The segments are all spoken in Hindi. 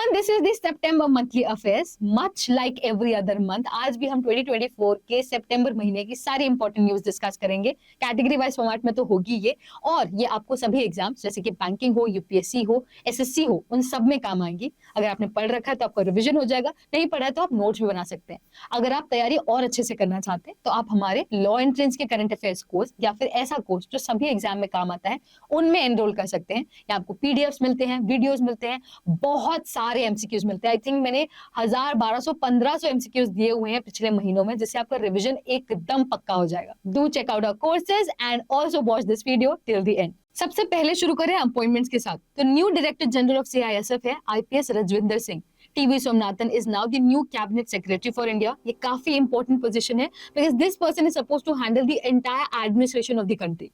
Everyone, this is the September monthly affairs. Much like every other month, आज भी हम 2024 के सितंबर महीने की सारी इंपॉर्टेंट न्यूज डिस्कस करेंगे। कैटेगरी वाइज फॉर्मेट में तो होगी ये, और ये आपको सभी एग्जाम्स जैसे कि बैंकिंग हो, यूपीएससी हो, एसएससी हो, उन सब में काम आएंगी। अगर आपने पढ़ रखा है तो आपका रिवीजन हो जाएगा, नहीं पढ़ा है तो आप नोट्स भी बना सकते हैं। अगर आप तैयारी और अच्छे से करना चाहते हैं तो आप हमारे लॉ एंट्रेंस के करंट अफेयर्स कोर्स या फिर ऐसा कोर्स जो सभी एग्जाम में काम आता है उनमें एनरोल कर सकते हैं। यहाँ आपको पीडीएफ्स मिलते हैं, वीडियोस मिलते हैं, बहुत सारे एमसीक्यूज मिलते हैं। आई थिंक मैंने 1000, 1200, 1500 एमसीक्यूज दिए हुए हैं पिछले महीनों में, जिससे आपका रिवीजन एकदम पक्का हो जाएगा। Do check out our courses and also watch this video till the end. सबसे पहले शुरू करें अपॉइंटमेंट्स के साथ। तो new director general of CISF है IPS Rajvinder Singh. TV Somanathan is now the new cabinet secretary for India. ये काफी इंपॉर्टेंट पोजीशन है because this person is supposed to handle the entire administration of the country.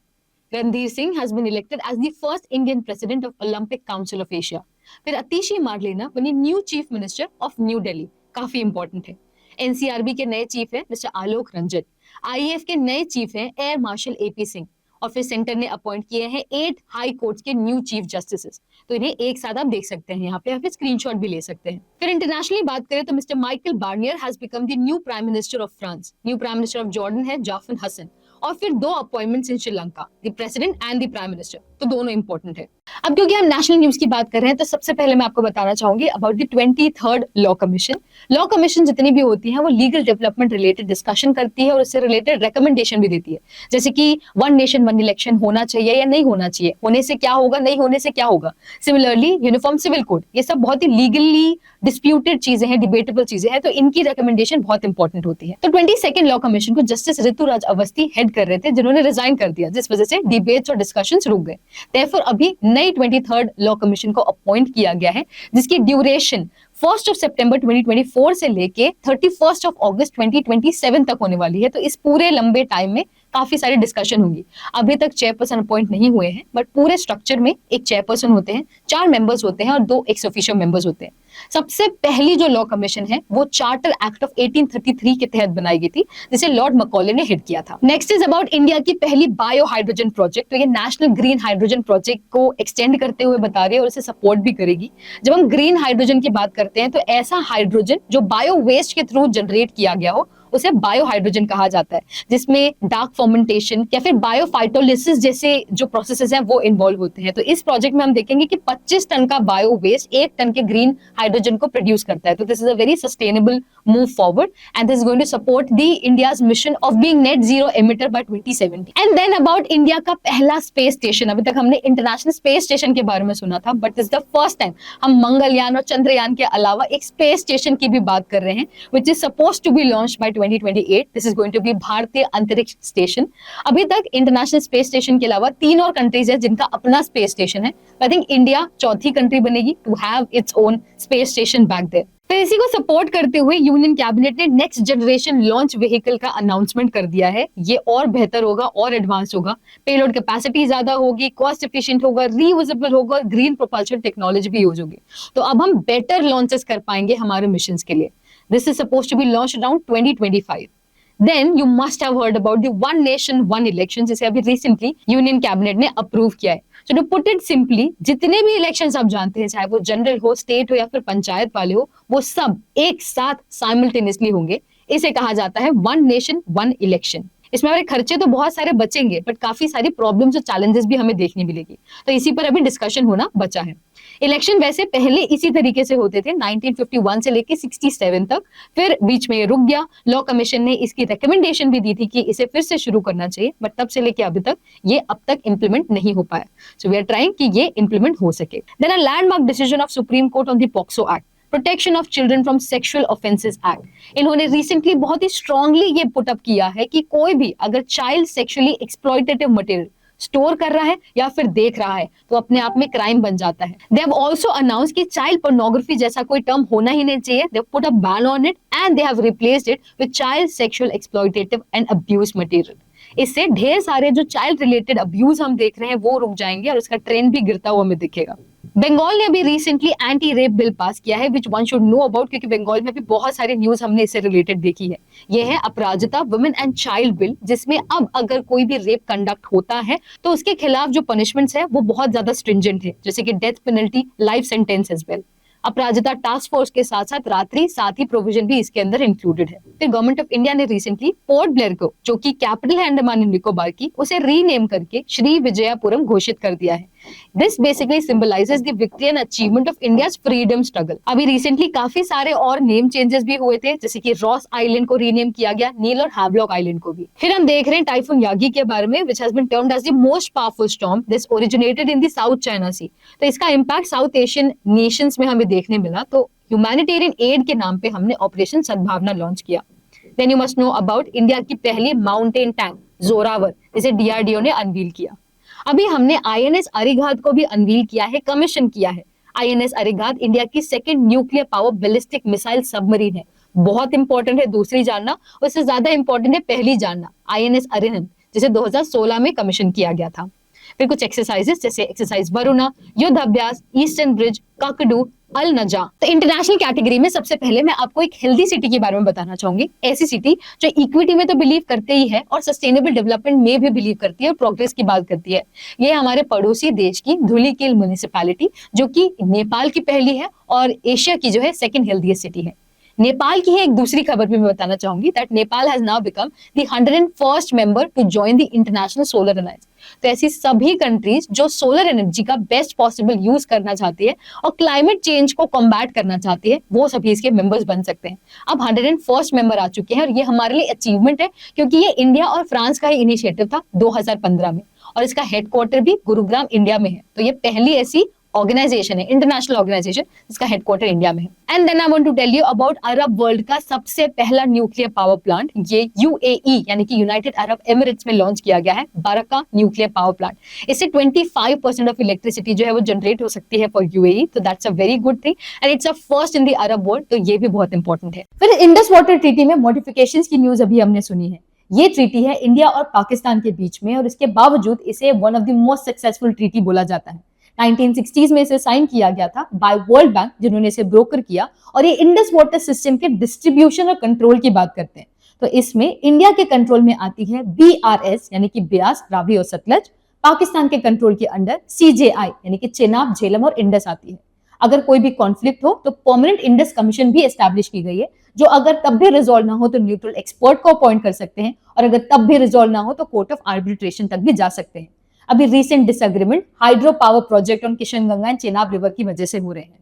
Ranveer Singh has been elected as the first Indian president of Olympic Council of Asia. फिर अतिशी मार्लेना बनी new chief minister of new Delhi, काफी इंपॉर्टेंट है। एनसीआरबी के नए चीफ है मिस्टर आलोक रंजन। आईएएफ के नए चीफ हैं एयर मार्शल एपी सिंह। और फिर सेंटर ने अपॉइंट किए हैं 8 हाई कोर्ट्स के न्यू चीफ जस्टिसेस। तो इन्हें एक साथ आप देख सकते हैं यहाँ पे, या फिर स्क्रीनशॉट भी ले सकते हैं। फिर इंटरनेशनली बात करें तो mister Michael Barnier has become the new prime minister of France. New prime minister of Jordan है जाफन हसन। और फिर 2 appointments in Sri Lanka, the president and the prime minister, तो दोनों इंपॉर्टेंट है। अब क्योंकि हम नेशनल न्यूज की बात कर रहे हैं तो सबसे पहले मैं आपको बताना चाहूंगी about the 23rd law commission. Law commission जितनी भी होती है वो लीगल डेवलपमेंट रिलेटेड डिस्कशन करती है और उससे रिलेटेड रिकमेंडेशन भी देती है, जैसे कि वन नेशन वन इलेक्शन होना चाहिए या नहीं होना चाहिए, होने से क्या होगा, नहीं होने से क्या होगा। सिमिलरली यूनिफॉर्म सिविल कोड, ये सब बहुत ही लीगली डिस्प्यूटेड चीजें हैं, डिबेटेबल चीजें हैं, तो इनकी रिकमेंडेशन बहुत इंपॉर्टेंट होती है। तो 22nd लॉ कमीशन को जस्टिस ऋतुराज अवस्थी हेड कर रहे थे, जिन्होंने रिजाइन कर दिया, जिस वजह से डिबेट्स और डिस्कशंस रुक गए। देयरफॉर अभी नई 23rd लॉ कमीशन को अपॉइंट किया गया है, जिसकी ड्यूरेशन 1 सितंबर 2024 से लेके 31 अगस्त 2027 तक होने वाली है। तो इस पूरे लंबे टाइम में काफी सारी डिस्कशन होंगी। अभी तक चेयरपर्सन अपॉइंट नहीं हुए हैं, बट पूरे स्ट्रक्चर में एक चेयरपर्सन होते हैं, 4 मेंबर्स होते हैं और 2 एक्स ऑफिशियो मेंबर्स होते हैं। सबसे पहली जो लॉ कमीशन है वो चार्टर एक्ट ऑफ 1833 के तहत बनाई गई थी, जिसे लॉर्ड मकॉले ने हेड किया था। नेक्स्ट इज अबाउट इंडिया की पहली बायो हाइड्रोजन प्रोजेक्ट। तो ये नेशनल ग्रीन हाइड्रोजन प्रोजेक्ट को एक्सटेंड करते हुए बता रही है और उसे सपोर्ट भी करेगी। जब हम ग्रीन हाइड्रोजन की बात करते हैं तो ऐसा हाइड्रोजन जो बायो वेस्ट के थ्रू जनरेट किया गया हो उसे बायो हाइड्रोजन कहा जाता है, जिसमें डार्क फर्मेंटेशन या फिर बायोफाइटोलिसिस जैसे जो प्रोसेसेस हैं वो इन्वॉल्व होते हैं। तो इस प्रोजेक्ट में हम देखेंगे कि 25 टन का बायो वेस्ट 1 टन के ग्रीन हाइड्रोजन को प्रोड्यूस करता है। तो this is a very sustainable move forward and this is going to support the India's mission of being net zero emitter by 2070। And then about India का पहला स्पेस स्टेशन। अभी तक हमने इंटरनेशनल स्पेस स्टेशन के बारे में सुना था, but this is the first time हम मंगलयान और चंद्रयान के अलावा एक स्पेस स्टेशन की भी बात कर रहे हैं, which is supposed to be launched by 2028। This is going to be Bharatiya Antariksh station. अभी तक इंटरनेशनल स्पेस स्टेशन के अलावा 3 और कंट्रीज है जिनका अपना स्पेस स्टेशन है। आई थिंक इंडिया चौथी कंट्री बनेगी to have its own space station back there. तो इसी को सपोर्ट करते हुए यूनियन कैबिनेट ने नेक्स्ट जनरेशन लॉन्च व्हीकल का अनाउंसमेंट कर दिया है। ये और बेहतर होगा और एडवांस होगा, पेलोड कैपेसिटी ज्यादा होगी, कॉस्ट एफिशिएंट होगा, रीयूजेबल होगा, ग्रीन प्रोपल्शन टेक्नोलॉजी भी यूज होगी। तो अब हम बेटर लॉन्चेस कर पाएंगे हमारे मिशंस के लिए। This is supposed to be launched around 2025। Then you must have heard about the one nation one election, जिसे अभी recently यूनियन कैबिनेट ने अप्रूव किया है। So to put it simply, जितने भी इलेक्शंस आप जानते हैं, चाहे वो जनरल हो, स्टेट हो या फिर पंचायत वाले हो, वो सब एक साथ साइमल्टेनियसली होंगे। इसे कहा जाता है वन नेशन वन इलेक्शन। इसमें हमारे खर्चे तो बहुत सारे बचेंगे, बट काफी सारी प्रॉब्लम्स और चैलेंजेस भी हमें देखने मिलेगी। तो इसी पर अभी डिस्कशन होना बचा है। इलेक्शन वैसे पहले इसी तरीके से होते थे 1951 से लेके 67 तक, फिर बीच में ये रुक गया। लॉ कमीशन ने इसकी रिकमेंडेशन भी दी थी कि इसे फिर से शुरू करना चाहिए, बट तब से लेके अभी तक ये अब तक इंप्लीमेंट नहीं हो पाया। सो वी आर ट्राइंग कि ये इंप्लीमेंट हो सके। Then a landmark decision of supreme court on the POCSO act, protection of children from sexual offences act. इन्होंने रिसेंटली बहुत ही स्ट्रांगली ये पुट अप किया है कि कोई भी अगर child sexually exploitative material store कर रहा है या फिर देख रहा है तो अपने आप में क्राइम बन जाता है। दे हैव आल्सो अनाउंस कि चाइल्ड पोर्नोग्राफी जैसा कोई टर्म होना ही नहीं चाहिए। They have put a ban on it and they have replaced it with child sexual exploitative and abuse material. इससे ढेर सारे जो चाइल्ड रिलेटेड अब्यूज हम देख रहे हैं वो रुक जाएंगे और उसका ट्रेंड भी गिरता हुआ हमें दिखेगा। बंगाल ने अभी recently anti rape bill pass किया है, which one should know about, क्योंकि बंगाल में भी बहुत सारी न्यूज हमने इससे रिलेटेड देखी है। यह है अपराजिता वुमेन एंड चाइल्ड बिल, जिसमें अब अगर कोई भी रेप कंडक्ट होता है तो उसके खिलाफ जो पनिशमेंट्स है वो बहुत ज्यादा स्ट्रिंजेंट है, जैसे कि death penalty, life sentence as well. Aparajita task force के साथ साथ रात्रि साथी प्रोविजन भी इसके अंदर इंक्लूडेड है। फिर गवर्नमेंट ऑफ इंडिया ने रिसेंटली पोर्ट ब्लेयर को, जो कि कैपिटल है अंडमान एंड निकोबार की, उसे रीनेम करके श्री विजयपुरम घोषित कर दिया है। This basically symbolizes the victory and achievement of India's freedom struggle. अभी रिसेंटली काफी सारे और नेम चेंजेस भी हुए थे, जैसे कि रॉस आइलैंड को रीनेम किया गया, नील और हैवलॉक आइलैंड को भी। फिर हम देख रहे हैं टाइफून यागी के बारे में, which has been termed as the most powerful storm. This originated in the South China Sea. तो इसका इम्पैक्ट साउथ एशियन नेशंस में हमें देखने मिला। तो ह्यूमैनिटेरियन एड के नाम पे हमने ऑपरेशन सद्भावना लॉन्च किया। Then you must know about India की पहली माउंटेन टैंक जोरावर, जिसे डीआरडीओ ने अनवील किया। अभी हमने आईएनएस अरिघात को भी अनवील किया है, कमीशन किया है। आईएनएस अरिघात इंडिया की second nuclear power ballistic missile submarine है। बहुत इंपॉर्टेंट है दूसरी जानना, उससे ज्यादा इंपॉर्टेंट है पहली जानना, आईएनएस अरिहंत, जिसे 2016 में कमीशन किया गया था। फिर कुछ एक्सरसाइजेस जैसे एक्सरसाइज वरुणा, युद्ध अभ्यास, ईस्टर्न ब्रिज, काकडू, अल नजा। तो इंटरनेशनल कैटेगरी में सबसे पहले मैं आपको एक हेल्दी सिटी के बारे में बताना चाहूंगी। ऐसी सिटी जो इक्विटी में तो बिलीव करते ही है और सस्टेनेबल डेवलपमेंट में भी बिलीव करती है और प्रोग्रेस की बात करती है। ये हमारे पड़ोसी देश की धुलीखेल म्युनिसिपैलिटी, जो कि नेपाल की पहली है और एशिया की जो है सेकंड हेल्दीएस्ट सिटी है। नेपाल की है एक दूसरी खबर भी मैं बताना चाहूंगी, that Nepal has now become the 101st member to join the international solar alliance. तो ऐसी सभी कंट्रीज जो सोलर एनर्जी का बेस्ट पॉसिबल यूज करना चाहती है और क्लाइमेट चेंज को कॉम्बैट करना चाहती है, वो सभी इसके मेंबर्स बन सकते हैं। अब 101st मेंबर आ चुके हैं और ये हमारे लिए अचीवमेंट है, क्योंकि ये इंडिया और फ्रांस का ही इनिशिएटिव था 2015 में, और इसका हेडक्वार्टर भी गुरुग्राम इंडिया में है। तो ये पहली ऐसी ऑर्गेनाइजेशन है, इंटरनेशनल ऑर्गेनाइजेशन, जिसका हेडक्वार्टर इंडिया में है। And then I want to tell you about Arab world का सबसे पहला न्यूक्लियर पावर प्लांट। ये यूएई यानी कि यूनाइटेड अरब एमिरेट्स में लॉन्च किया गया है, बारका न्यूक्लियर पावर प्लांट। इससे 25% ऑफ इलेक्ट्रिसिटी जो है वो जनरेट हो सकती है फॉर यूएई। तो that's a very good thing and it's a first in the Arab world. तो ये भी बहुत इंपॉर्टेंट है। फिर इंडस वाटर ट्रीटी में मॉडिफिकेशंस की न्यूज अभी हमने सुनी है। ये ट्रीटी है इंडिया और पाकिस्तान के बीच में, और इसके बावजूद इसे one of the most successful treaty बोला जाता है। 1960s में इसे साइन किया गया था बाय वर्ल्ड बैंक, जिन्होंने इसे ब्रोकर किया, और ये इंडस वाटर सिस्टम के डिस्ट्रीब्यूशन और कंट्रोल की बात करते हैं। तो इसमें इंडिया के कंट्रोल में आती है बीआरएस यानी कि ब्यास, रावी और सतलज। पाकिस्तान के कंट्रोल के अंडर सीजेआई यानी कि चेनाब, झेलम और इंडस आती है। अगर कोई भी कॉन्फ्लिक्ट हो तो परमानेंट इंडस कमीशन भी एस्टैब्लिश की गई है, जो अगर तब भी रिजॉल्व ना हो तो न्यूट्रल एक्सपर्ट को अपॉइंट कर सकते हैं, और अगर तब भी रिजॉल्व ना हो तो कोर्ट ऑफ आर्बिट्रेशन तक भी जा सकते हैं। अभी recent disagreement hydro power project on Kishan Ganga and Chenab river की वजह से हो रहे हैं।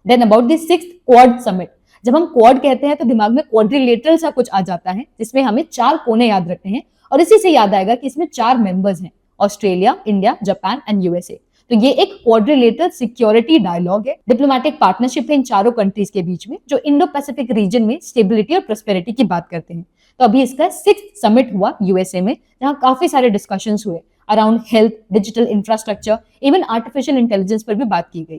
Then about the 6th Quad summit. जब हम क्वाड कहते हैं तो दिमाग में क्वाड्रिलेटरल सा कुछ आ जाता है, जिसमें हमें 4 कोने याद रखने हैं, और इसी से याद आएगा कि इसमें 4 मेंबर्स हैं, Australia, India, Japan and USA. तो ये एक क्वाड्रिलेटरल सिक्योरिटी डायलॉग है, डिप्लोमेटिक पार्टनरशिप है इन चारों कंट्रीज के बीच में, जो इंडो पैसिफिक रीजन में स्टेबिलिटी और प्रोस्पेरिटी की बात करते हैं। तो अभी इसका 6th समिट हुआ यूएसए में, जहां काफी सारे डिस्कशंस हुए around health, digital infrastructure, even artificial intelligence पर भी बात की गई।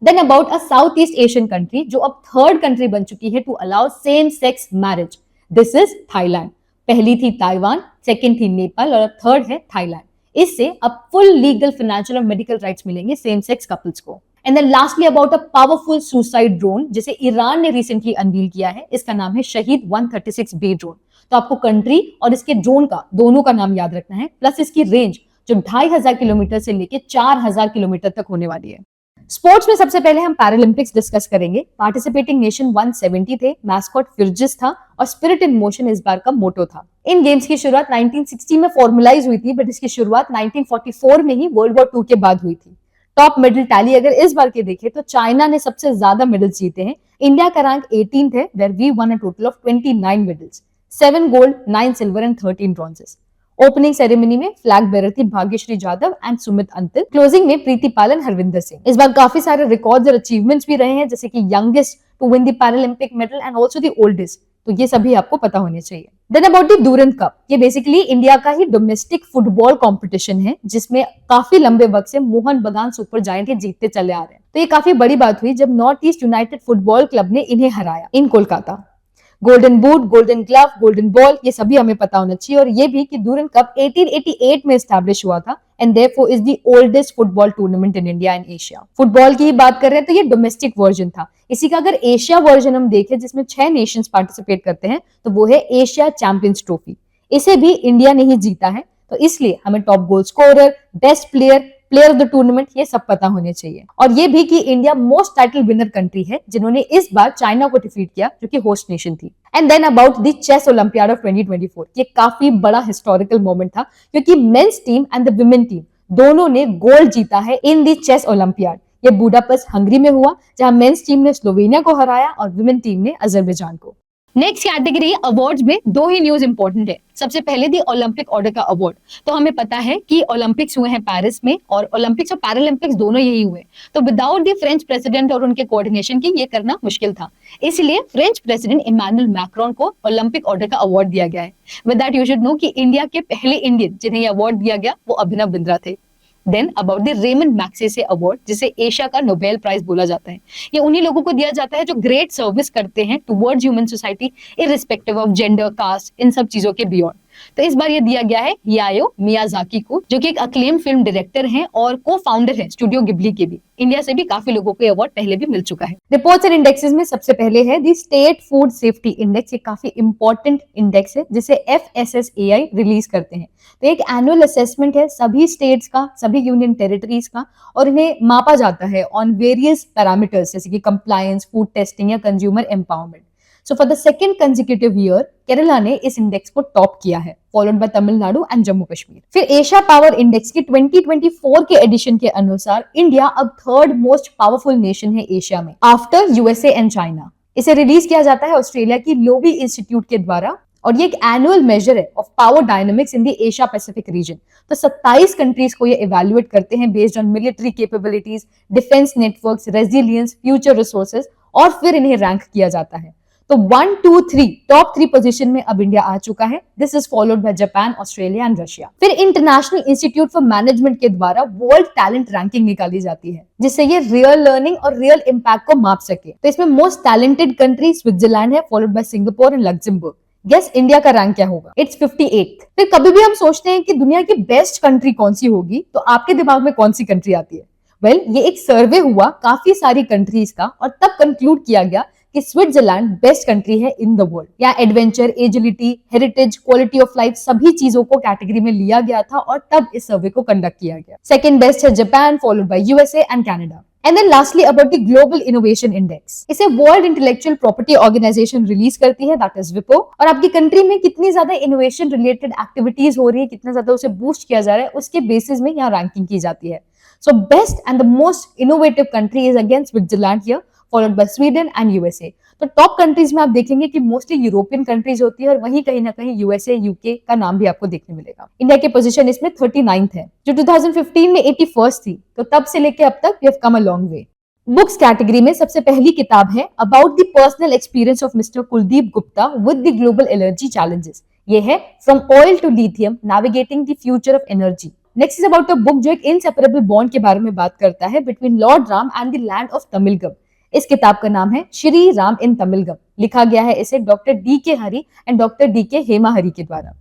Then about a South East Asian country जो अब 3rd कंट्री बन चुकी है to allow same sex marriage, this is Thailand. पहली थी ताइवान, सेकंड थी नेपाल और 3rd है थाईलैंड। इससे अब फुल लीगल, फाइनेंशियल और मेडिकल राइट्स मिलेंगे सेम सेक्स कपल्स को। And then lastly about a powerful suicide drone, जिसे ईरान ने रिसेंटली अनवील किया है। इसका नाम है शहीद 136B ड्रोन। तो आपको कंट्री और इसके ड्रोन का दोनों का नाम याद रखना है, प्लस इसकी रेंज जो 2500 किलोमीटर से लेके 4000 किलोमीटर तक होने वाली है। स्पोर्ट्स में सबसे पहले हम पैरालंपिक्स डिस्कस करेंगे। पार्टिसिपेटिंग नेशन 170 थे, मैस्कॉट फिरजिस था और स्पिरिट इन मोशन इस बार का मोटो था। इन गेम्स की शुरुआत 1960 में फॉर्मुलाइज हुई थी, बट इसकी शुरुआत 1944 में ही वर्ल्ड वॉर 2 के बाद हुई थी। टॉप मेडल टैली अगर इस बार के देखें तो चाइना ने सबसे ज्यादा मेडल्स जीते हैं। इंडिया का रैंक 18th है, where we won a total of 29 medals, 7 gold, 9 silver and 13 bronzes. Opening ceremony में फ्लैग बेरर थी भाग्यश्री जाधव एंड सुमित अंतिल। क्लोजिंग में प्रीति पालन, हरविंदर सिंह। इस बार काफी सारे रिकॉर्ड्स और अचीवमेंट्स भी रहे हैं, जैसे कि youngest to win the Paralympic medal and also the oldest. तो ये सभी आपको पता होने चाहिए। Then about the Durand cup, ये बेसिकली इंडिया का ही डोमेस्टिक फुटबॉल कंपटीशन है, जिसमें काफी लंबे वक्त से मोहन बगान सुपर जायंट ही जीतते चले आ रहे हैं। तो ये काफी बड़ी बात हुई जब North East United football club ने इन्हें हराया in Kolkata. Golden boot, golden glove, golden ball, ये सभी हमें पता होना चाहिए। और ये भी कि डूरंत कप 1888 में एस्टैब्लिश हुआ था and therefore is the oldest football tournament in India and Asia. Football की ही बात कर रहे हैं तो ये डोमेस्टिक वर्जन था। इसी का अगर एशिया वर्जन हम देखें, जिसमें 6 नेशंस पार्टिसिपेट करते हैं, तो वो है एशिया चैंपियंस ट्रॉफी। इसे भी इंडिया ने ही जीता है, तो इसलिए हमें top goal scorer, best player, player of the tournament, ये सब पता होने चाहिए। और ये भी कि India most title winner country है जिन्होंने इस बार चाइना को डिफीट किया जो कि होस्ट नेशन थी। And then about the chess olympiad of 2024, ये काफी बड़ा हिस्टोरिकल मोमेंट था क्योंकि men's team and the women team दोनों ने गोल्ड जीता है इन द चेस ओलंपियाड। ये बुडापेस्ट हंगरी में हुआ जहां मेंस टीम ने स्लोवेनिया को हराया और विमेन टीम ने अजरबैजान को। नेक्स्ट कैटेगरी अवार्ड्स में दो ही न्यूज इंपॉर्टेंट है। सबसे पहले दी ओलंपिक ऑर्डर का अवार्ड। तो हमें पता है कि ओलंपिक्स हुए हैं पेरिस में और ओलंपिक्स और पैरालंपिक्स दोनों यही हुए। तो विदाउट द फ्रेंच प्रेसिडेंट और उनके कोऑर्डिनेशन की ये करना मुश्किल था, इसलिए फ्रेंच प्रेसिडेंट इमैनुअल मैक्रोन को ओलंपिक ऑर्डर का अवार्ड दिया गया है। With that you should know कि इंडिया के पहले इंडियन जिन्हें ये अवार्ड दिया गया वो अभिनव बिंद्रा थे। Then about the Ramon Magsaysay award, जिसे एशिया का नोबेल प्राइज बोला जाता है। ये उन्हीं लोगों को दिया जाता है जो ग्रेट सर्विस करते हैं towards human society irrespective of gender, caste, इन सब चीजों के बियॉन्ड। तो इस बार ये दिया गया है हायाओ मियाजाकी को, जो कि एक अक्लेम फिल्म डायरेक्टर हैं और को फाउंडर हैं स्टूडियो गिबली के भी। इंडिया से भी काफी लोगों को अवार्ड पहले भी मिल चुका है। रिपोर्ट्स एंड इंडेक्सेस में सबसे पहले है दी स्टेट फूड सेफ्टी इंडेक्स। ये काफी इंपॉर्टेंट इंडेक्स है जिसे FSSAI रिलीज करते हैं। तो एक एनुअल असेसमेंट है सभी स्टेट्स का, सभी यूनियन टेरिटरीज का, और इन्हें मापा जाता है ऑन वेरियस पैरामीटर्स जैसे कि कंप्लायंस, फूड टेस्टिंग या consumer empowerment. So for the second consecutive year Kerala ने इस इंडेक्स को टॉप किया है, followed bye Tamil Nadu and Jammu Kashmir. फिर एशिया पावर इंडेक्स की 2024 के एडिशन के अनुसार इंडिया अब थर्ड मोस्ट पावरफुल नेशन है एशिया में, आफ्टर USA एंड चाइना। इसे रिलीज किया जाता है ऑस्ट्रेलिया की लोवी इंस्टीट्यूट के द्वारा और ये एक एनुअल मेजर है of power dynamics in the Asia Pacific region. तो 27 कंट्रीज को ये इवैल्यूएट करते हैं based on military capabilities, defence networks, resilience, future resources, और फिर इन्हें रैंक किया जाता है। तो 1, 2, 3 टॉप 3 पोजीशन में अब इंडिया आ चुका है। This is followed by Japan, Australia and Russia. फिर इंटरनेशनल इंस्टीट्यूट फॉर मैनेजमेंट के द्वारा वर्ल्ड टैलेंट रैंकिंग निकाली जाती है जिससे ये रियल लर्निंग और रियल इम्पैक्ट को माप सके। तो इसमें मोस्ट टैलेंटेड कंट्री स्विट्जरलैंड है, followed by Singapore and Luxembourg. Guess India का रैंक क्या होगा? It's 58th। फिर कभी भी हम सोचते हैं कि दुनिया की बेस्ट कंट्री कौन सी होगी, तो आपके दिमाग में कौन सी कंट्री आती है? वेल, ये एक सर्वे हुआ काफी सारी कंट्रीज का और तब कंक्लूड किया गया कि स्विट्जरलैंड बेस्ट कंट्री है इन द वर्ल्ड। या adventure, agility, heritage, quality of life, सभी चीजों को कैटेगरी में लिया गया था और तब इस सर्वे को कंडक्ट किया गया। सेकंड बेस्ट है Japan, followed by USA and Canada. And then lastly about the Global Innovation Index. इसे World Intellectual Property Organization release करती है, दैट इज विपो। और आपकी कंट्री में कितनी ज्यादा इनोवेशन रिलेटेड एक्टिविटीज हो रही है, कितना ज्यादा उसे बूस्ट किया जा रहा है, उसके बेसिस में यहाँ रैंकिंग की जाती है। So best and the most innovative country is again Switzerland here, followed by Sweden and USA। तो टॉप कंट्रीज में आप देखेंगे कि मोस्टली यूरोपियन कंट्रीज होती है और वहीं कहीं ना कहीं USA, UK का नाम भी आपको देखने मिलेगा। इंडिया की पोजीशन इसमें 39th है, जो 2015 में 81st थी। तो तब से लेके अब तक we have come a long way. Books category में सबसे पहली किताब है about the personal experience of mister Kuldeep Gupta with the global energy challenges. ये है from oil to lithium, navigating the future of energy. Next is about a book जो एक इनसेपरेबल बॉन्ड के बारे में बात करता है between Lord Ram and the land of Tamilagam. इस किताब का नाम है श्री राम इन तमिलगम। लिखा गया है इसे doctor DK Hari and doctor DK Hema Hari के द्वारा।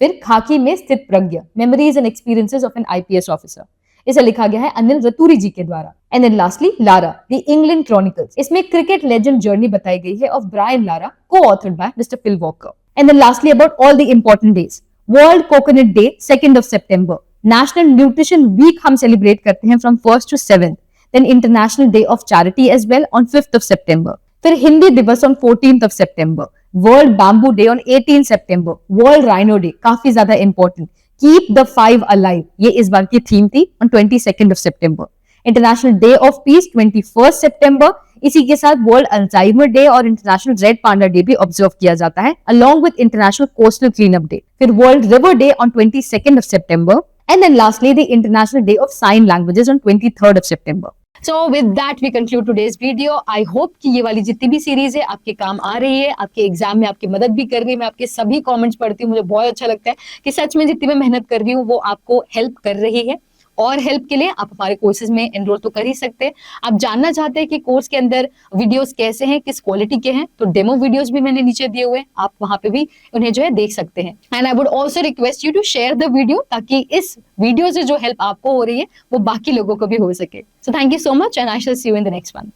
फिर खाकी में Sthit Pragya, memories and experiences of an IPS officer. इसे लिखा गया है अनिल रतूरी जी के द्वारा। And then lastly Lara the England Chronicles. इसमें क्रिकेट लेजेंड जर्नी बताई गई है of Brian Lara, co-authored by mister Phil Walker. And then lastly about all the important days. World Coconut Day 2nd of September। National nutrition week हम सेलिब्रेट करते हैं from 1st to 7th। Then international day of charity as well on 5th of September। फिर Hindi Diwas on 14th of September। World bamboo day on 18th September। World rhino day काफी ज्यादा इंपॉर्टेंट, कीप द 5 अलाइव, ये इस बार की थीम थी, on 22nd of September। International day of Peace 21st September। इसी के साथ वर्ल्ड अल्जाइमर डे और इंटरनेशनल रेड पांडा डे भी ऑब्जर्व किया जाता है, along with International Coastal Cleanup Day. फिर World River Day on 22nd of September। And then lastly, the International Day of Sign Languages on 23rd of September. So with that we conclude today's video. I hope कि ये वाली जितनी भी सीरीज है आपके काम आ रही है, आपके एग्जाम में आपकी मदद भी कर रही है। मैं आपके सभी कमेंट्स पढ़ती हूँ, मुझे बहुत अच्छा लगता है कि सच में जितनी मैं मेहनत कर रही हूँ वो आपको हेल्प कर रही है। और हेल्प के लिए आप हमारे कोर्सेज में एनरोल तो कर ही सकते हैं। आप जानना चाहते हैं कि कोर्स के अंदर वीडियोस कैसे हैं, किस क्वालिटी के हैं, तो डेमो वीडियोस भी मैंने नीचे दिए हुए हैं, आप वहां पे भी उन्हें जो है देख सकते हैं। And I would also request you to share the video, ताकि इस वीडियो से जो हेल्प आपको हो रही है वो बाकी लोगों को भी हो सके। So thank you so much and I shall see you in the next one.